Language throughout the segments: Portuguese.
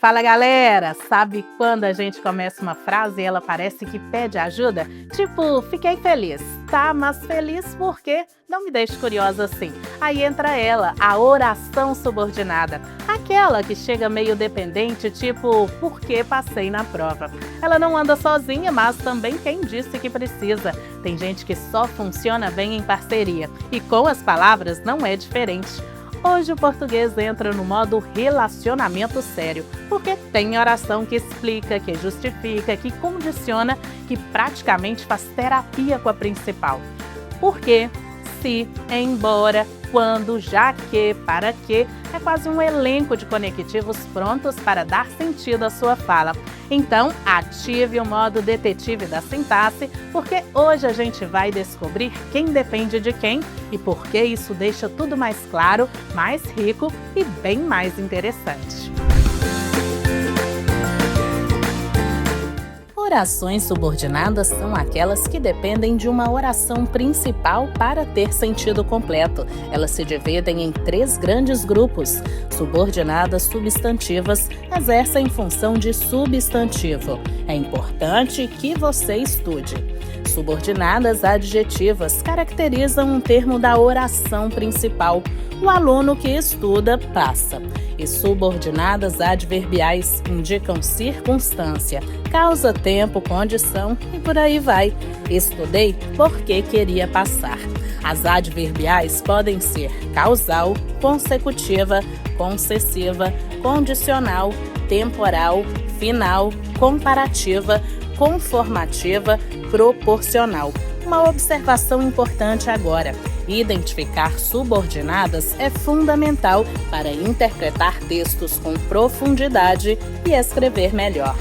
Fala galera, sabe quando a gente começa uma frase e ela parece que pede ajuda? Tipo, fiquei feliz, tá? Mas feliz por quê? Não me deixe curiosa assim. Aí entra ela, a oração subordinada. Aquela que chega meio dependente, tipo, porque passei na prova. Ela não anda sozinha, mas também quem disse que precisa. Tem gente que só funciona bem em parceria. E com as palavras não é diferente. Hoje o português entra no modo relacionamento sério, porque tem oração que explica, que justifica, que condiciona, que praticamente faz terapia com a principal. Por quê? Se, embora, quando, já que, para que, é quase um elenco de conectivos prontos para dar sentido à sua fala. Então, ative o modo detetive da sintaxe, porque hoje a gente vai descobrir quem depende de quem e por que isso deixa tudo mais claro, mais rico e bem mais interessante. Orações subordinadas são aquelas que dependem de uma oração principal para ter sentido completo. Elas se dividem em 3 grandes grupos. Subordinadas substantivas exercem função de substantivo. É importante que você estude. Subordinadas adjetivas caracterizam um termo da oração principal. O aluno que estuda passa. E subordinadas adverbiais indicam circunstância, causa, tempo, condição e por aí vai. Estudei porque queria passar. As adverbiais podem ser causal, consecutiva, concessiva, condicional, temporal, final, comparativa, conformativa, proporcional. Uma observação importante agora. Identificar subordinadas é fundamental para interpretar textos com profundidade e escrever melhor.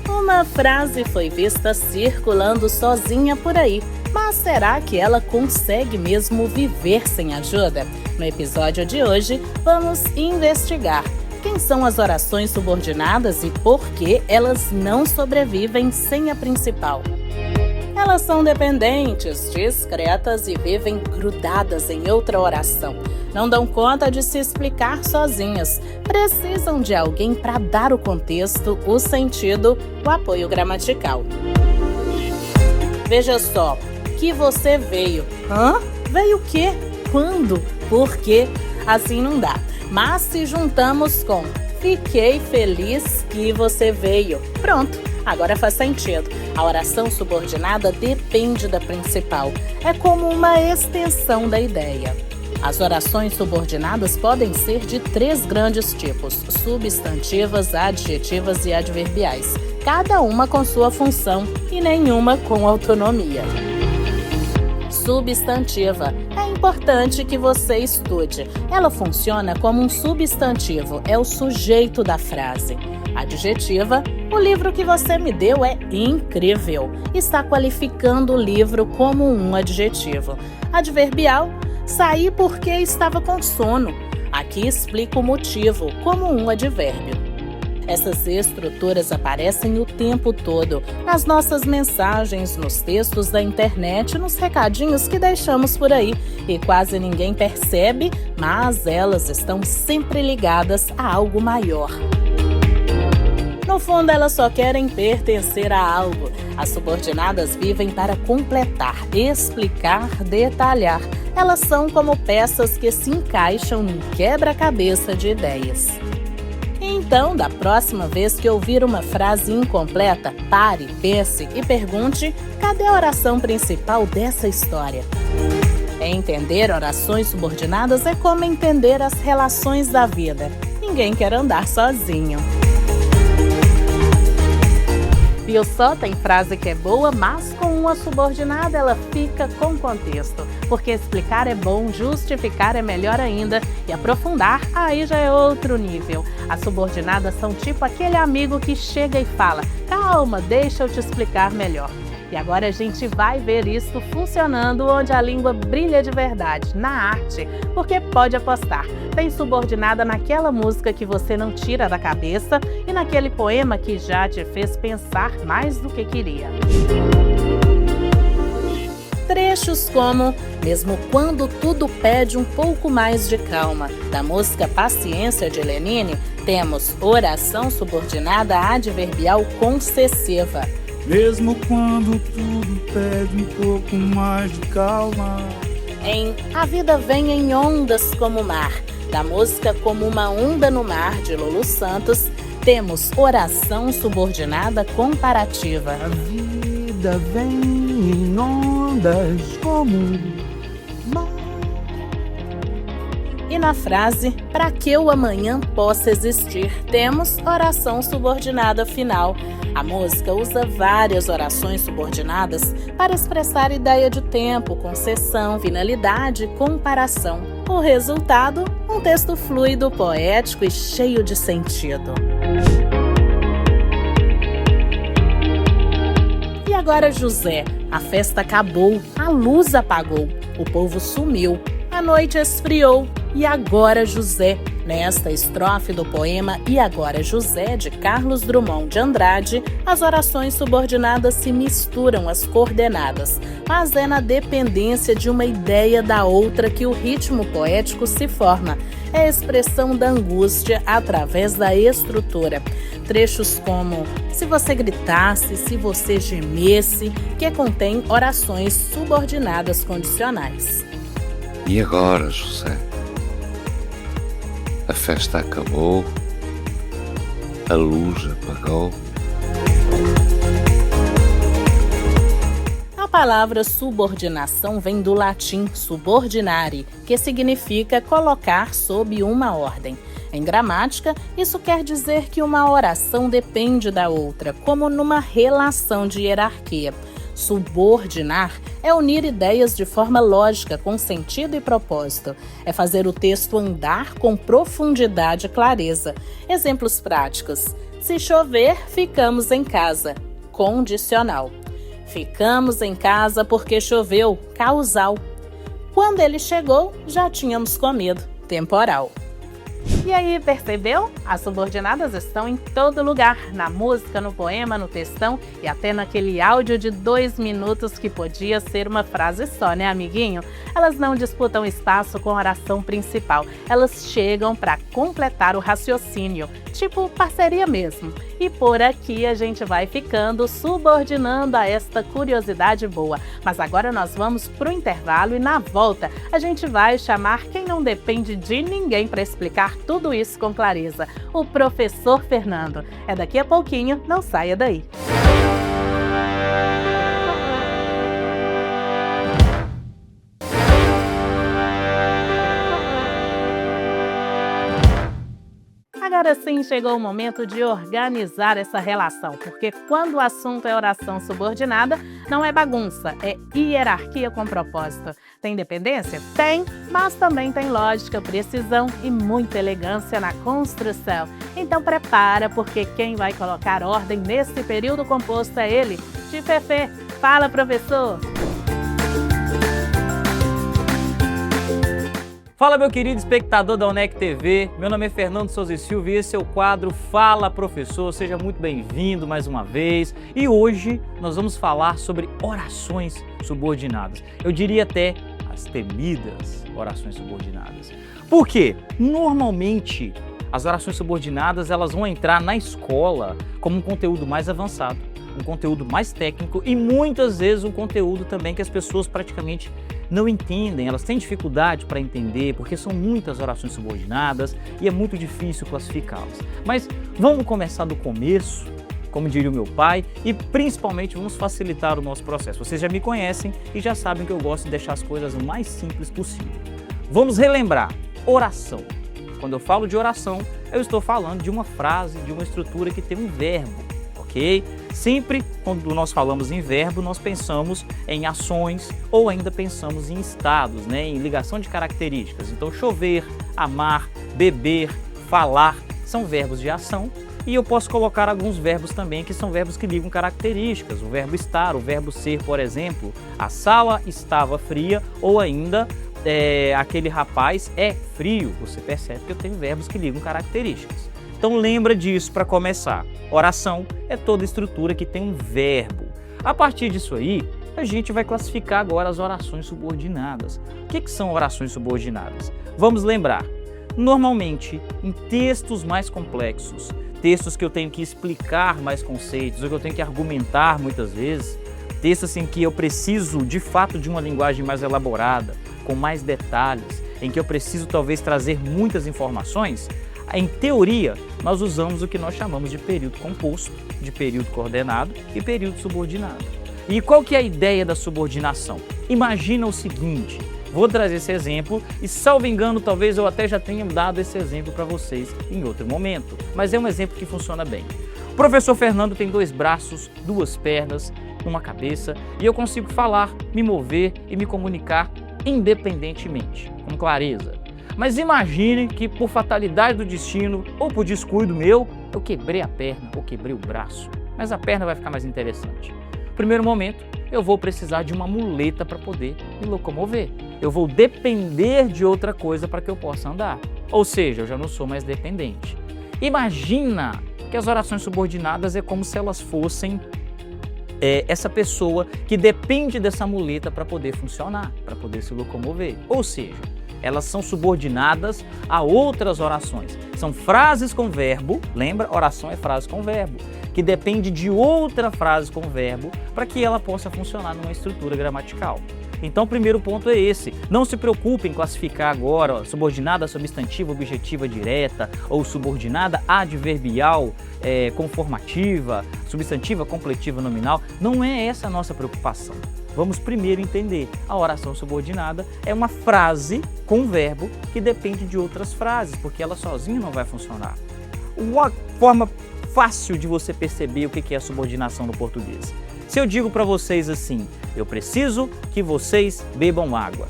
Uma frase foi vista circulando sozinha por aí, mas será que ela consegue mesmo viver sem ajuda? No episódio de hoje, vamos investigar quem são as orações subordinadas e por que elas não sobrevivem sem a principal. Elas são dependentes, discretas e vivem grudadas em outra oração. Não dão conta de se explicar sozinhas. Precisam de alguém para dar o contexto, o sentido, o apoio gramatical. Veja só, que você veio. Hã? Veio o quê? Quando? Por quê? Assim não dá. Mas se juntamos com fiquei feliz que você veio. Pronto, agora faz sentido. A oração subordinada depende da principal. É como uma extensão da ideia. As orações subordinadas podem ser de 3 grandes tipos: substantivas, adjetivas e adverbiais. Cada uma com sua função e nenhuma com autonomia. Substantiva. É importante que você estude. Ela funciona como um substantivo, é o sujeito da frase. Adjetiva. O livro que você me deu é incrível. Está qualificando o livro como um adjetivo. Adverbial. Saí porque estava com sono. Aqui explica o motivo, como um advérbio. Essas estruturas aparecem o tempo todo, nas nossas mensagens, nos textos da internet, nos recadinhos que deixamos por aí. E quase ninguém percebe, mas elas estão sempre ligadas a algo maior. No fundo, elas só querem pertencer a algo. As subordinadas vivem para completar, explicar, detalhar. Elas são como peças que se encaixam num quebra-cabeça de ideias. Então, da próxima vez que ouvir uma frase incompleta, pare, pense e pergunte: cadê a oração principal dessa história? Entender orações subordinadas é como entender as relações da vida. Ninguém quer andar sozinho. Viu só? Tem frase que é boa, mas com uma subordinada ela fica com contexto. Porque explicar é bom, justificar é melhor ainda e aprofundar aí já é outro nível. As subordinadas são tipo aquele amigo que chega e fala: calma, deixa eu te explicar melhor. E agora a gente vai ver isso funcionando onde a língua brilha de verdade, na arte. Porque pode apostar, tem subordinada naquela música que você não tira da cabeça e naquele poema que já te fez pensar mais do que queria. Trechos Trechos como Mesmo Quando Tudo Pede um Pouco Mais de Calma, da música Paciência de Lenine, temos oração subordinada adverbial concessiva. Mesmo quando tudo pede um pouco mais de calma. Em A Vida Vem em Ondas como o Mar, da música Como uma Onda no Mar, de Lulu Santos, temos oração subordinada comparativa. A vida vem em ondas como o mar. E na frase Para que o amanhã possa existir, temos oração subordinada final. A música usa várias orações subordinadas para expressar ideia de tempo, concessão, finalidade e comparação. O resultado, um texto fluido, poético e cheio de sentido. E agora José, a festa acabou, a luz apagou, o povo sumiu, a noite esfriou. E agora José, nesta estrofe do poema E Agora José, de Carlos Drummond de Andrade, as orações subordinadas se misturam às coordenadas, mas é na dependência de uma ideia da outra que o ritmo poético se forma. É a expressão da angústia através da estrutura. Trechos como Se você gritasse, se você gemesse, que contém orações subordinadas condicionais. E agora, José? A festa acabou, a luz apagou. A palavra subordinação vem do latim subordinare, que significa colocar sob uma ordem. Em gramática, isso quer dizer que uma oração depende da outra, como numa relação de hierarquia. Subordinar é unir ideias de forma lógica, com sentido e propósito. É fazer o texto andar com profundidade e clareza. Exemplos práticos. Se chover, ficamos em casa. Condicional. Ficamos em casa porque choveu. Causal. Quando ele chegou, já tínhamos comido. Temporal. E aí, percebeu? As subordinadas estão em todo lugar, na música, no poema, no textão e até naquele áudio de 2 minutos que podia ser uma frase só, né, amiguinho? Elas não disputam espaço com a oração principal, elas chegam para completar o raciocínio, tipo parceria mesmo. E por aqui a gente vai ficando subordinando a esta curiosidade boa. Mas agora nós vamos pro intervalo e na volta a gente vai chamar quem não depende de ninguém para explicar tudo isso com clareza, o professor Fernando. É daqui a pouquinho, não saia daí. Agora sim chegou o momento de organizar essa relação, porque quando o assunto é oração subordinada, não é bagunça, é hierarquia com propósito. Tem dependência? Tem, mas também tem lógica, precisão e muita elegância na construção. Então prepara, porque quem vai colocar ordem nesse período composto é ele, Tifefê. Fala, professor! Fala, meu querido espectador da UNEC TV, meu nome é Fernando Souza e Silva e esse é o quadro Fala Professor, seja muito bem-vindo mais uma vez. E hoje nós vamos falar sobre orações subordinadas, eu diria até as temidas orações subordinadas. Por quê? Normalmente as orações subordinadas elas vão entrar na escola como um conteúdo mais avançado, um conteúdo mais técnico e muitas vezes um conteúdo também que as pessoas praticamente não entendem, elas têm dificuldade para entender porque são muitas orações subordinadas e é muito difícil classificá-las. Mas vamos começar do começo, como diria o meu pai, e principalmente vamos facilitar o nosso processo. Vocês já me conhecem e já sabem que eu gosto de deixar as coisas o mais simples possível. Vamos relembrar, oração. Quando eu falo de oração, eu estou falando de uma frase, de uma estrutura que tem um verbo. Ok? Sempre quando nós falamos em verbo, nós pensamos em ações ou ainda pensamos em estados, né? Em ligação de características. Então, chover, amar, beber, falar são verbos de ação e eu posso colocar alguns verbos também que são verbos que ligam características. O verbo estar, o verbo ser, por exemplo, a sala estava fria ou ainda aquele rapaz é frio. Você percebe que eu tenho verbos que ligam características. Então lembra disso para começar. Oração é toda estrutura que tem um verbo. A partir disso aí, a gente vai classificar agora as orações subordinadas. O que são orações subordinadas? Vamos lembrar, normalmente em textos mais complexos, textos que eu tenho que explicar mais conceitos, ou que eu tenho que argumentar muitas vezes, textos em que eu preciso de fato de uma linguagem mais elaborada, com mais detalhes, em que eu preciso talvez trazer muitas informações, em teoria nós usamos o que nós chamamos de período composto, de período coordenado e período subordinado. E qual que é a ideia da subordinação? Imagina o seguinte, vou trazer esse exemplo e, salvo engano, talvez eu até já tenha dado esse exemplo para vocês em outro momento, mas é um exemplo que funciona bem. O professor Fernando tem 2 braços, 2 pernas, uma cabeça e eu consigo falar, me mover e me comunicar independentemente, com clareza. Mas imagine que por fatalidade do destino ou por descuido meu, eu quebrei a perna ou quebrei o braço, mas a perna vai ficar mais interessante. No primeiro momento, eu vou precisar de uma muleta para poder me locomover. Eu vou depender de outra coisa para que eu possa andar. Ou seja, eu já não sou mais dependente. Imagina que as orações subordinadas é como se elas fossem essa pessoa que depende dessa muleta para poder funcionar, para poder se locomover. Ou seja, elas são subordinadas a outras orações. São frases com verbo, lembra? Oração é frase com verbo, que depende de outra frase com verbo para que ela possa funcionar numa estrutura gramatical. Então o primeiro ponto é esse. Não se preocupe em classificar agora subordinada substantiva objetiva direta ou subordinada adverbial conformativa, substantiva completiva nominal. Não é essa a nossa preocupação. Vamos primeiro entender. A oração subordinada é uma frase com verbo que depende de outras frases, porque ela sozinha não vai funcionar. Uma forma fácil de você perceber o que é a subordinação no português. Se eu digo para vocês assim, eu preciso que vocês bebam água.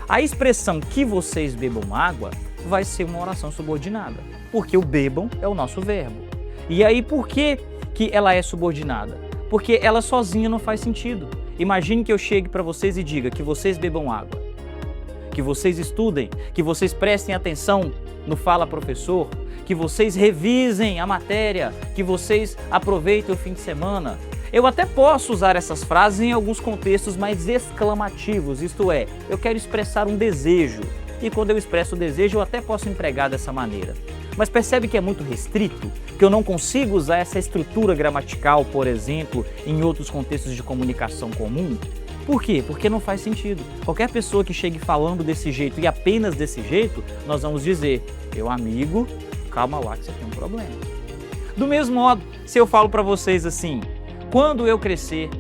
A expressão que vocês bebam água vai ser uma oração subordinada, porque o bebam é o nosso verbo. E aí por que ela é subordinada? Porque ela sozinha não faz sentido. Imagine que eu chegue para vocês e diga que vocês bebam água, que vocês estudem, que vocês prestem atenção no Fala Professor, que vocês revisem a matéria, que vocês aproveitem o fim de semana. Eu até posso usar essas frases em alguns contextos mais exclamativos, isto é, eu quero expressar um desejo. E quando eu expresso o desejo, eu até posso empregar dessa maneira. Mas percebe que é muito restrito? Que eu não consigo usar essa estrutura gramatical, por exemplo, em outros contextos de comunicação comum? Por quê? Porque não faz sentido. Qualquer pessoa que chegue falando desse jeito e apenas desse jeito, nós vamos dizer, meu amigo, calma lá que você tem um problema. Do mesmo modo, se eu falo para vocês assim, quando eu crescer,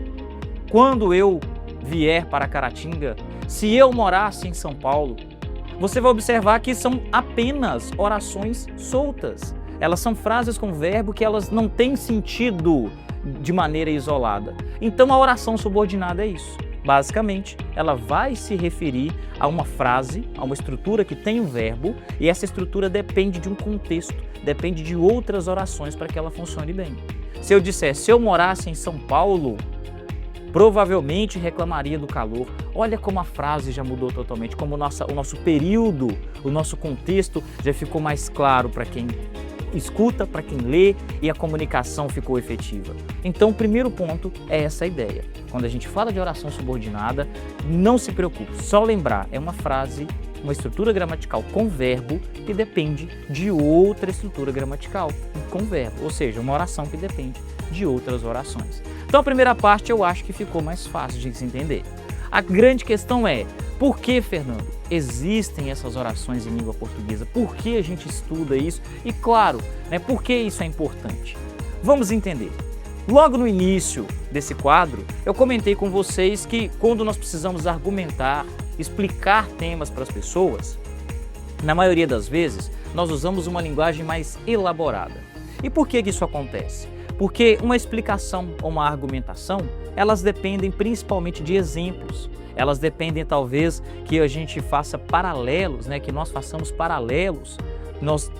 quando eu vier para Caratinga, se eu morasse em São Paulo, você vai observar que são apenas orações soltas. Elas são frases com verbo que elas não têm sentido de maneira isolada. Então a oração subordinada é isso. Basicamente, ela vai se referir a uma frase, a uma estrutura que tem um verbo, e essa estrutura depende de um contexto, depende de outras orações para que ela funcione bem. Se eu disser, se eu morasse em São Paulo, provavelmente reclamaria do calor. Olha como a frase já mudou totalmente, como o nosso período, o nosso contexto já ficou mais claro para quem escuta, para quem lê, e a comunicação ficou efetiva. Então o primeiro ponto é essa ideia. Quando a gente fala de oração subordinada, não se preocupe, só lembrar, é uma frase, uma estrutura gramatical com verbo que depende de outra estrutura gramatical com verbo, ou seja, uma oração que depende de outras orações. Então a primeira parte eu acho que ficou mais fácil de se entender. A grande questão é, por que, Fernando, existem essas orações em língua portuguesa? Por que a gente estuda isso? E claro, por que isso é importante? Vamos entender. Logo no início desse quadro, eu comentei com vocês que quando nós precisamos argumentar, explicar temas para as pessoas, na maioria das vezes, nós usamos uma linguagem mais elaborada. E por que isso acontece? Porque uma explicação ou uma argumentação, elas dependem principalmente de exemplos. Elas dependem talvez que a gente faça paralelos, que nós façamos paralelos, nós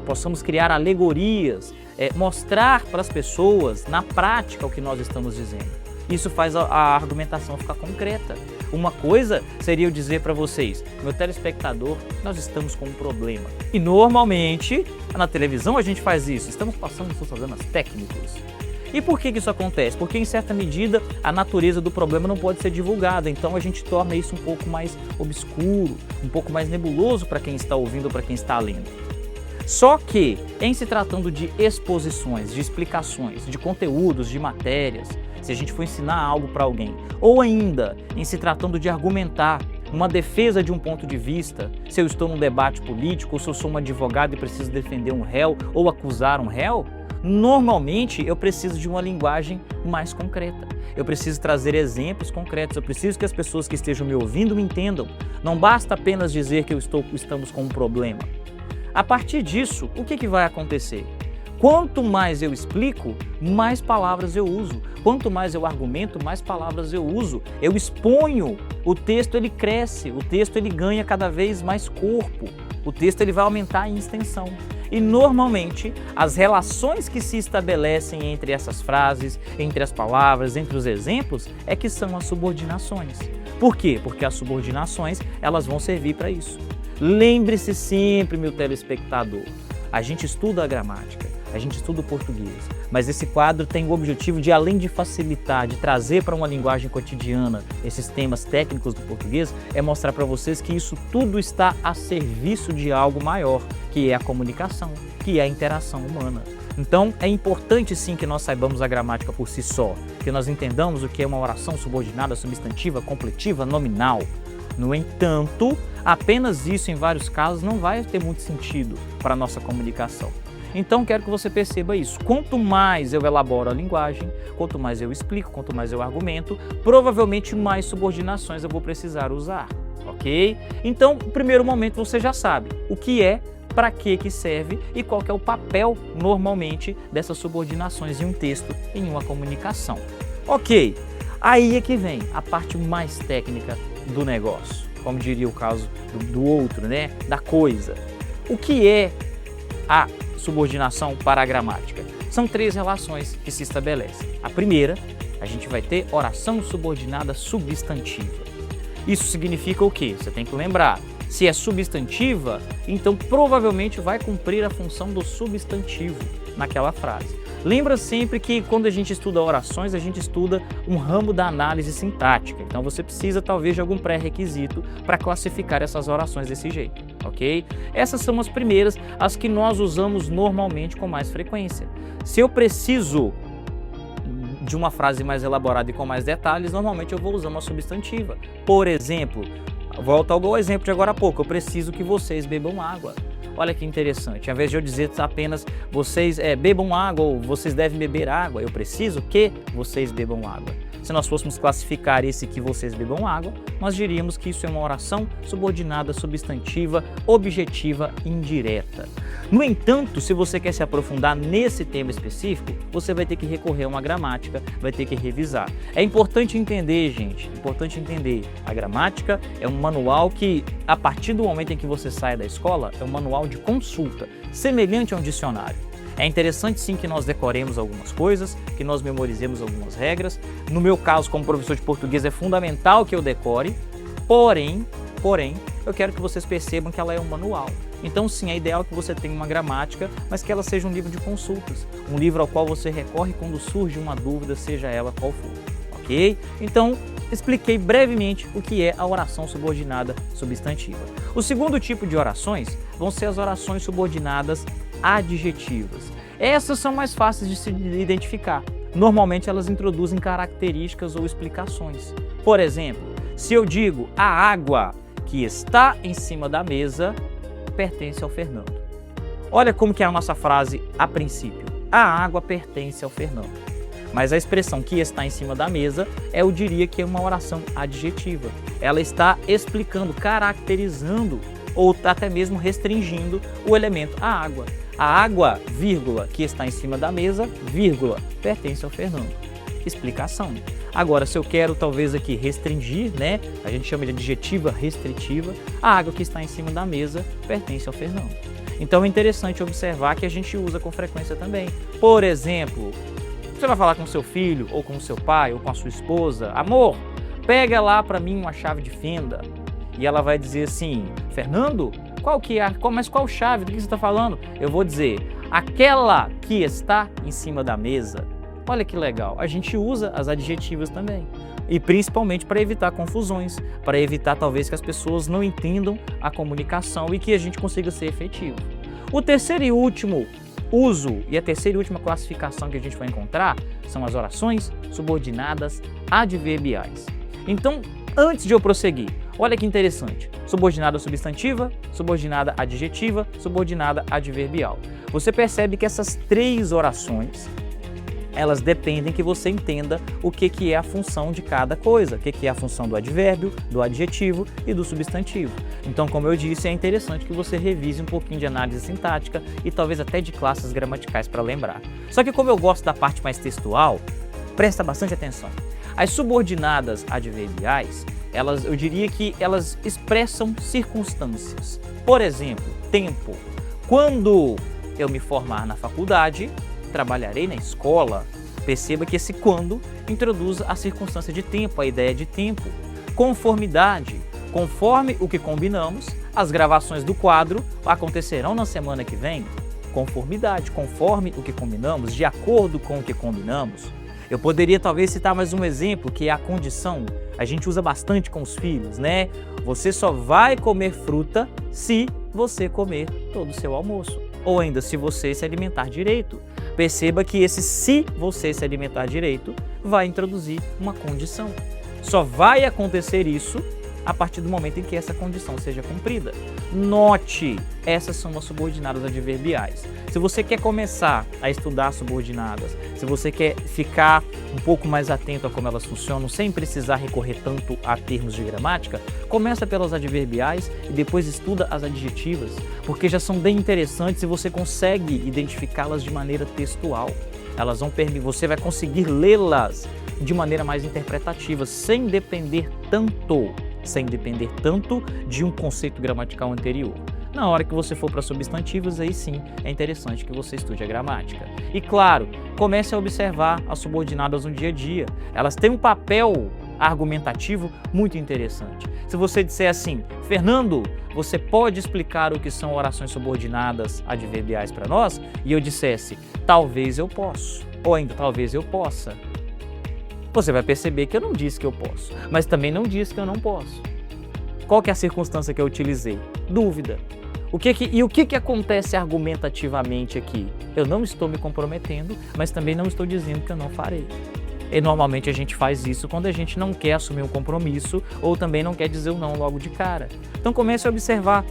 possamos criar alegorias, mostrar para as pessoas na prática o que nós estamos dizendo. Isso faz a argumentação ficar concreta. Uma coisa seria eu dizer para vocês, meu telespectador, nós estamos com um problema. E normalmente, na televisão a gente faz isso, estamos passando por problemas técnicos. E por que isso acontece? Porque, em certa medida, a natureza do problema não pode ser divulgada, então a gente torna isso um pouco mais obscuro, um pouco mais nebuloso para quem está ouvindo ou para quem está lendo. Só que, em se tratando de exposições, de explicações, de conteúdos, de matérias, se a gente for ensinar algo para alguém, ou ainda em se tratando de argumentar uma defesa de um ponto de vista, se eu estou num debate político, ou se eu sou um advogado e preciso defender um réu ou acusar um réu, normalmente eu preciso de uma linguagem mais concreta. Eu preciso trazer exemplos concretos, eu preciso que as pessoas que estejam me ouvindo me entendam. Não basta apenas dizer que estamos com um problema. A partir disso, o que vai acontecer? Quanto mais eu explico, mais palavras eu uso. Quanto mais eu argumento, mais palavras eu uso. Eu exponho, o texto ele cresce, o texto ele ganha cada vez mais corpo, o texto ele vai aumentar em extensão. E normalmente as relações que se estabelecem entre essas frases, entre as palavras, entre os exemplos, é que são as subordinações. Por quê? Porque as subordinações elas vão servir para isso. Lembre-se sempre, meu telespectador, a gente estuda a gramática, a gente estuda o português, mas esse quadro tem o objetivo de, além de facilitar, de trazer para uma linguagem cotidiana esses temas técnicos do português, é mostrar para vocês que isso tudo está a serviço de algo maior, que é a comunicação, que é a interação humana. Então, é importante sim que nós saibamos a gramática por si só, que nós entendamos o que é uma oração subordinada, substantiva, completiva, nominal. No entanto, apenas isso em vários casos não vai ter muito sentido para a nossa comunicação. Então, quero que você perceba isso. Quanto mais eu elaboro a linguagem, quanto mais eu explico, quanto mais eu argumento, provavelmente mais subordinações eu vou precisar usar, ok? Então, no primeiro momento você já sabe o que é, para que serve e qual que é o papel, normalmente, dessas subordinações em um texto, em uma comunicação. Ok, aí é que vem a parte mais técnica do negócio, como diria o caso do outro, né? Da coisa. O que é a subordinação para a gramática? São 3 relações que se estabelecem. A primeira, a gente vai ter oração subordinada substantiva. Isso significa o quê? Você tem que lembrar. Se é substantiva, então provavelmente vai cumprir a função do substantivo naquela frase. Lembra sempre que quando a gente estuda orações, a gente estuda um ramo da análise sintática. Então você precisa talvez de algum pré-requisito para classificar essas orações desse jeito, ok? Essas são as primeiras, as que nós usamos normalmente com mais frequência. Se eu preciso de uma frase mais elaborada e com mais detalhes, normalmente eu vou usar uma substantiva. Por exemplo, volto ao exemplo de agora há pouco, eu preciso que vocês bebam água. Olha que interessante, ao invés de eu dizer apenas vocês bebam água ou vocês devem beber água, eu preciso que vocês bebam água. Se nós fôssemos classificar esse que vocês bebam água, nós diríamos que isso é uma oração subordinada, substantiva, objetiva, indireta. No entanto, se você quer se aprofundar nesse tema específico, você vai ter que recorrer a uma gramática, vai ter que revisar. É importante entender, gente, a gramática é um manual que, a partir do momento em que você sai da escola, é um manual de consulta, semelhante a um dicionário. É interessante sim que nós decoremos algumas coisas, que nós memorizemos algumas regras. No meu caso, como professor de português, é fundamental que eu decore, porém, eu quero que vocês percebam que ela é um manual. Então sim, é ideal que você tenha uma gramática, mas que ela seja um livro de consultas, um livro ao qual você recorre quando surge uma dúvida, seja ela qual for, ok? Então, expliquei brevemente o que é a oração subordinada substantiva. O segundo tipo de orações vão ser as orações subordinadas adjetivas. Essas são mais fáceis de se identificar. Normalmente elas introduzem características ou explicações. Por exemplo, se eu digo a água que está em cima da mesa pertence ao Fernando. Olha como que é a nossa frase a princípio. A água pertence ao Fernando. Mas a expressão que está em cima da mesa, eu diria que é uma oração adjetiva. Ela está explicando, caracterizando ou até mesmo restringindo o elemento a água. A água, vírgula, que está em cima da mesa, vírgula, pertence ao Fernando. Explicação. Agora, se eu quero talvez aqui restringir, né? A gente chama de adjetiva restritiva, a água que está em cima da mesa pertence ao Fernando. Então é interessante observar que a gente usa com frequência também. Por exemplo, você vai falar com seu filho, ou com o seu pai, ou com a sua esposa, amor, pega lá para mim uma chave de fenda. E ela vai dizer assim, Fernando, mas qual chave? Do que você está falando? Eu vou dizer, aquela que está em cima da mesa. Olha que legal, a gente usa as adjetivas também. E principalmente para evitar confusões, para evitar talvez que as pessoas não entendam a comunicação e que a gente consiga ser efetivo. O terceiro e último uso e a terceira e última classificação que a gente vai encontrar são as orações subordinadas adverbiais. Então, antes de eu prosseguir, olha que interessante, subordinada substantiva, subordinada adjetiva, subordinada adverbial. Você percebe que essas três orações, elas dependem que você entenda o que é a função de cada coisa, o que é a função do advérbio, do adjetivo e do substantivo. Então, como eu disse, é interessante que você revise um pouquinho de análise sintática e talvez até de classes gramaticais para lembrar. Só que como eu gosto da parte mais textual, presta bastante atenção. As subordinadas adverbiais, eu diria que elas expressam circunstâncias. Por exemplo, tempo. Quando eu me formar na faculdade, trabalharei na escola. Perceba que esse quando introduz a circunstância de tempo, a ideia de tempo. Conformidade. Conforme o que combinamos, as gravações do quadro acontecerão na semana que vem. Conformidade. Conforme o que combinamos, de acordo com o que combinamos. Eu poderia talvez citar mais um exemplo, que é a condição. A gente usa bastante com os filhos, né? Você só vai comer fruta se você comer todo o seu almoço. Ou ainda, se você se alimentar direito. Perceba que esse se você se alimentar direito vai introduzir uma condição. Só vai acontecer isso a partir do momento em que essa condição seja cumprida. Note, essas são as subordinadas adverbiais. Se você quer começar a estudar subordinadas, se você quer ficar um pouco mais atento a como elas funcionam, sem precisar recorrer tanto a termos de gramática, começa pelas adverbiais e depois estuda as adjetivas, porque já são bem interessantes e você consegue identificá-las de maneira textual. Elas vão permitir, você vai conseguir lê-las de maneira mais interpretativa, sem depender tanto de um conceito gramatical anterior. Na hora que você for para substantivos, aí sim é interessante que você estude a gramática. E claro, comece a observar as subordinadas no dia a dia. Elas têm um papel argumentativo muito interessante. Se você disser assim, Fernando, você pode explicar o que são orações subordinadas adverbiais para nós? E eu dissesse, talvez eu possa, ou ainda talvez eu possa. Você vai perceber que eu não disse que eu posso, mas também não disse que eu não posso. Qual que é a circunstância que eu utilizei? Dúvida. O que acontece argumentativamente aqui? Eu não estou me comprometendo, mas também não estou dizendo que eu não farei. E normalmente a gente faz isso quando a gente não quer assumir um compromisso ou também não quer dizer o não logo de cara. Então comece a observar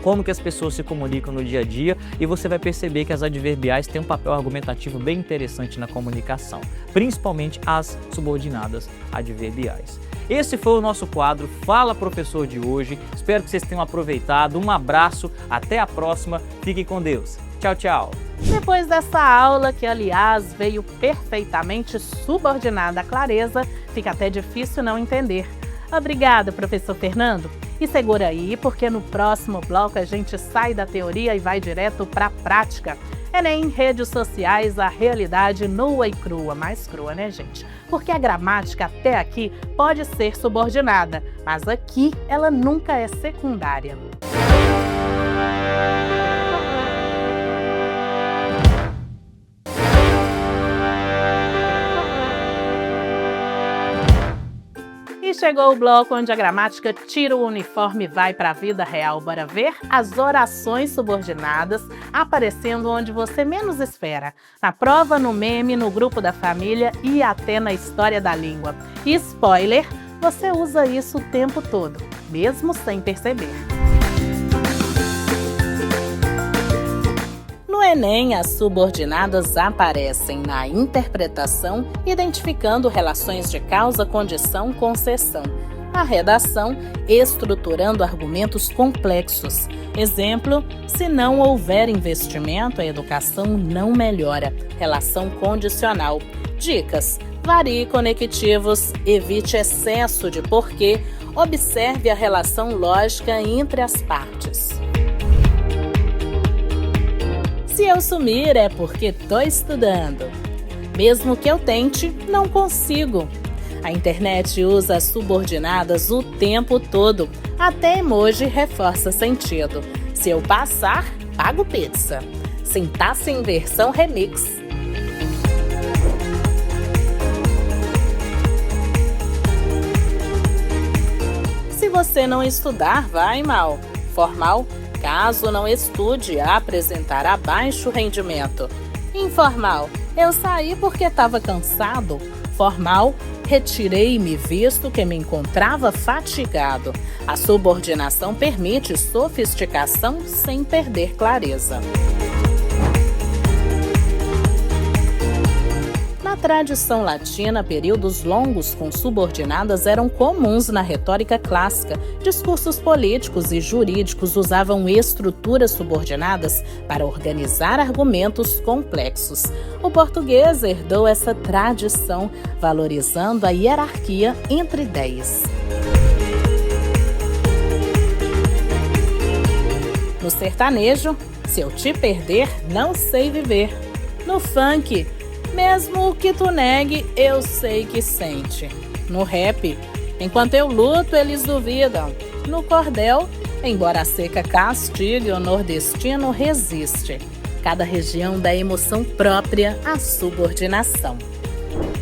como que as pessoas se comunicam no dia a dia e você vai perceber que as adverbiais têm um papel argumentativo bem interessante na comunicação, principalmente as subordinadas adverbiais. Esse foi o nosso quadro Fala Professor de hoje. Espero que vocês tenham aproveitado. Um abraço, até a próxima. Fiquem com Deus. Tchau, tchau. Depois dessa aula, que aliás veio perfeitamente subordinada à clareza, fica até difícil não entender. Obrigada, professor Fernando. E segura aí, porque no próximo bloco a gente sai da teoria e vai direto para a prática. Enem, redes sociais, a realidade nua e crua, mais crua, né, gente? Porque a gramática até aqui pode ser subordinada, mas aqui ela nunca é secundária. E chegou o bloco onde a gramática tira o uniforme e vai para a vida real. Bora ver as orações subordinadas aparecendo onde você menos espera. Na prova, no meme, no grupo da família e até na história da língua. E spoiler, você usa isso o tempo todo, mesmo sem perceber. No Enem, as subordinadas aparecem na interpretação, identificando relações de causa, condição, concessão. Na redação, estruturando argumentos complexos. Exemplo, se não houver investimento, a educação não melhora. Relação condicional. Dicas, varie conectivos, evite excesso de porquê, observe a relação lógica entre as partes. Se eu sumir é porque tô estudando. Mesmo que eu tente, não consigo. A internet usa as subordinadas o tempo todo. Até emoji reforça sentido. Se eu passar, pago pizza. Sintaxe em versão remix. você não estudar, vai mal. Formal, caso não estude, apresentará baixo rendimento. Informal, eu saí porque estava cansado. Formal, retirei-me visto que me encontrava fatigado. A subordinação permite sofisticação sem perder clareza. Na tradição latina, períodos longos com subordinadas eram comuns na retórica clássica. Discursos políticos e jurídicos usavam estruturas subordinadas para organizar argumentos complexos. O português herdou essa tradição, valorizando a hierarquia entre ideias. No sertanejo, se eu te perder, não sei viver. No funk, mesmo que tu negue, eu sei que sente. No rap, enquanto eu luto, eles duvidam. No cordel, embora a seca castigue, o nordestino resiste. Cada região dá emoção própria à subordinação.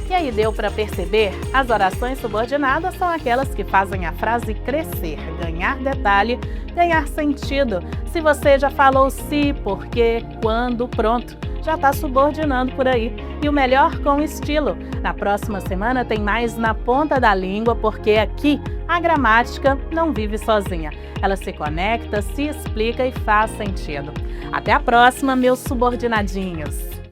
E aí deu para perceber? As orações subordinadas são aquelas que fazem a frase crescer, ganhar detalhe, ganhar sentido. Se você já falou se, porque, quando, pronto, já está subordinando por aí. E o melhor com estilo. Na próxima semana tem mais Na Ponta da Língua, porque aqui a gramática não vive sozinha. Ela se conecta, se explica e faz sentido. Até a próxima, meus subordinadinhos!